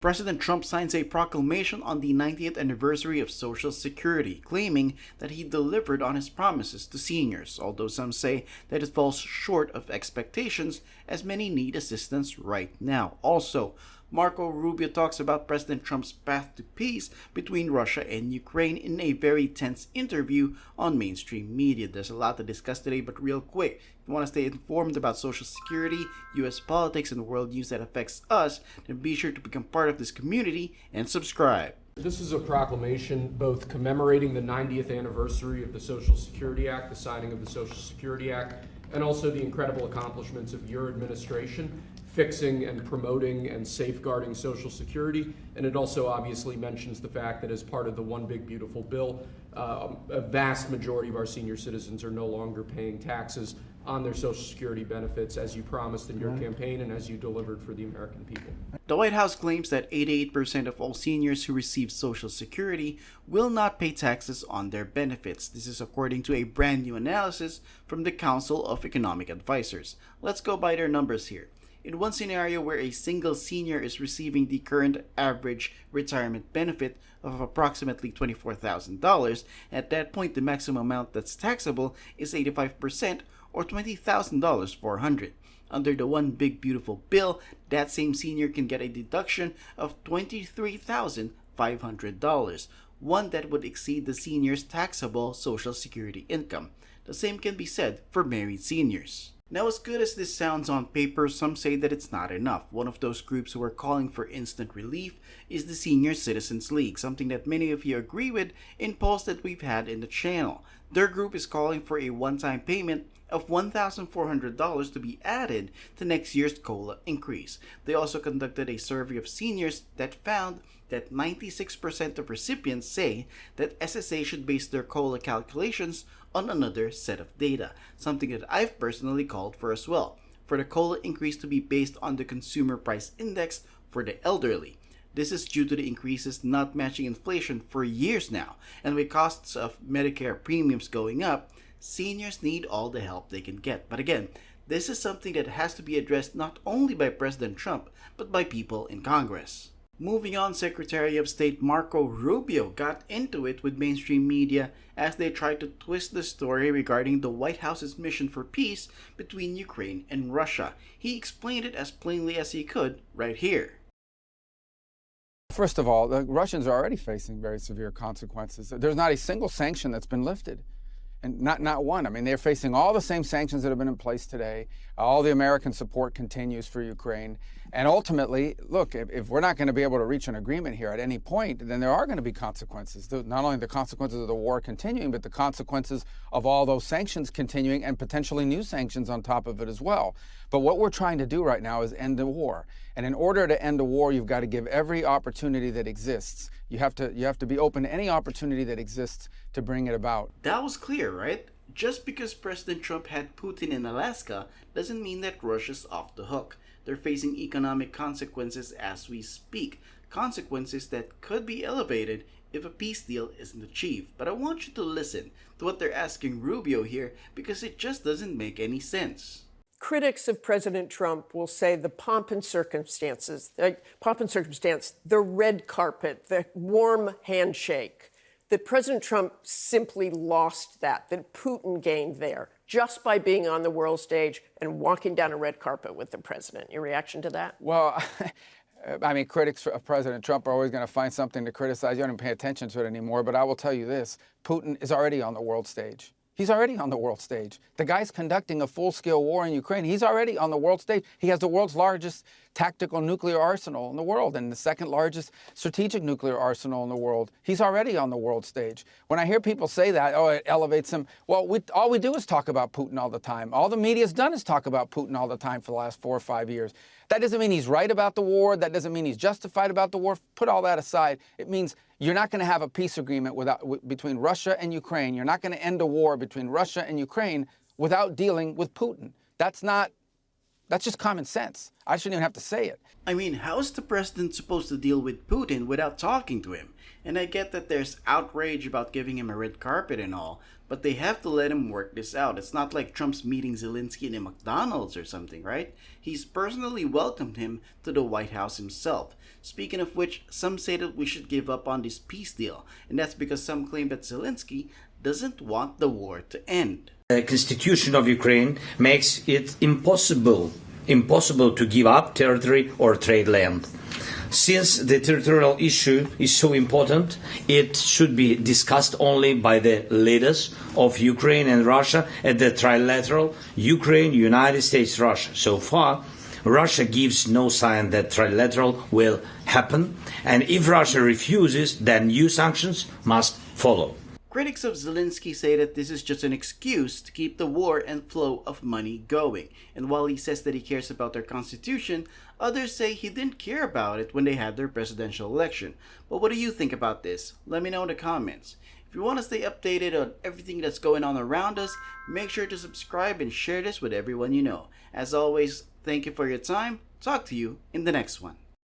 President Trump signs a proclamation on the 90th anniversary of Social Security, claiming that he delivered on his promises to seniors, although some say that it falls short of expectations as many need assistance right now. Also, Marco Rubio talks about President Trump's path to peace between Russia and Ukraine in a very tense interview on mainstream media. There's a lot to discuss today, but real quick, if you want to stay informed about Social Security, US politics, and world news that affects us, then be sure to become part of this community and subscribe. This is a proclamation both commemorating the 90th anniversary of the Social Security Act, the signing of the Social Security Act, and also the incredible accomplishments of your administration fixing and promoting and safeguarding Social Security. And it also obviously mentions the fact that as part of the One Big Beautiful Bill, a vast majority of our senior citizens are no longer paying taxes on their Social Security benefits as you promised in your campaign and as you delivered for the American people. The White House claims that 88% of all seniors who receive Social Security will not pay taxes on their benefits. This is according to a brand new analysis from the Council of Economic Advisors. Let's go by their numbers here. In one scenario where a single senior is receiving the current average retirement benefit of approximately $24,000, at that point the maximum amount that's taxable is 85% or $20,400. Under the One Big Beautiful Bill, that same senior can get a deduction of $23,500, one that would exceed the senior's taxable Social Security income. The same can be said for married seniors. Now, as good as this sounds on paper, some say that it's not enough. One of those groups who are calling for instant relief is the Senior Citizens League, something that many of you agree with in polls that we've had in the channel. Their group is calling for a one-time payment of $1,400 to be added to next year's COLA increase. They also conducted a survey of seniors that found that 96% of recipients say that SSA should base their COLA calculations on another set of data, something that I've personally called for as well, for the COLA increase to be based on the Consumer Price Index for the elderly. This is due to the increases not matching inflation for years now, and with costs of Medicare premiums going up, seniors need all the help they can get. But again, this is something that has to be addressed not only by President Trump, but by people in Congress. Moving on, Secretary of State Marco Rubio got into it with mainstream media as they tried to twist the story regarding the White House's mission for peace between Ukraine and Russia. He explained it as plainly as he could right here. First of all, the Russians are already facing very severe consequences. There's not a single sanction that's been lifted. And not one. I mean, they're facing all the same sanctions that have been in place today. All the American support continues for Ukraine. And ultimately, look, if we're not going to be able to reach an agreement here at any point, then there are going to be consequences. Not only the consequences of the war continuing, but the consequences of all those sanctions continuing and potentially new sanctions on top of it as well. But what we're trying to do right now is end the war. And in order to end the war, you've got to give every opportunity that exists. You have to be open to any opportunity that exists to bring it about. That was clear, right? Just because President Trump had Putin in Alaska doesn't mean that Russia's off the hook. They're facing economic consequences as we speak, consequences that could be elevated if a peace deal isn't achieved. But I want you to listen to what they're asking Rubio here because it just doesn't make any sense. Critics of President Trump will say the pomp and circumstance, the red carpet, the warm handshake, that President Trump simply lost that Putin gained there just by being on the world stage and walking down a red carpet with the president. Your reaction to that? Well, I mean, critics of President Trump are always going to find something to criticize. You don't even pay attention to it anymore. But I will tell you this, Putin is already on the world stage. He's already on the world stage. The guy's conducting a full-scale war in Ukraine. He's already on the world stage. He has the world's largest tactical nuclear arsenal in the world and the second largest strategic nuclear arsenal in the world. He's already on the world stage. When I hear people say that, oh, it elevates him, well, all we do is talk about Putin all the time. All the media's done is talk about Putin all the time for the last 4 or 5 years. That doesn't mean he's right about the war. That doesn't mean he's justified about the war. Put all that aside. It means you're not going to have a peace agreement between Russia and Ukraine. You're not going to end a war between Russia and Ukraine without dealing with Putin. That's not That's just common sense. I shouldn't even have to say it. I mean, how is the president supposed to deal with Putin without talking to him? And I get that there's outrage about giving him a red carpet and all, but they have to let him work this out. It's not like Trump's meeting Zelensky in a McDonald's or something, right? He's personally welcomed him to the White House himself. Speaking of which, some say that we should give up on this peace deal, and that's because some claim that Zelensky doesn't want the war to end. The constitution of Ukraine makes it impossible to give up territory or trade land. Since the territorial issue is so important, it should be discussed only by the leaders of Ukraine and Russia at the trilateral Ukraine, United States, Russia. So far, Russia gives no sign that trilateral will happen, and if Russia refuses, then new sanctions must follow. Critics of Zelensky say that this is just an excuse to keep the war and flow of money going. And while he says that he cares about their constitution, others say he didn't care about it when they had their presidential election. But what do you think about this? Let me know in the comments. If you want to stay updated on everything that's going on around us, make sure to subscribe and share this with everyone you know. As always, thank you for your time. Talk to you in the next one.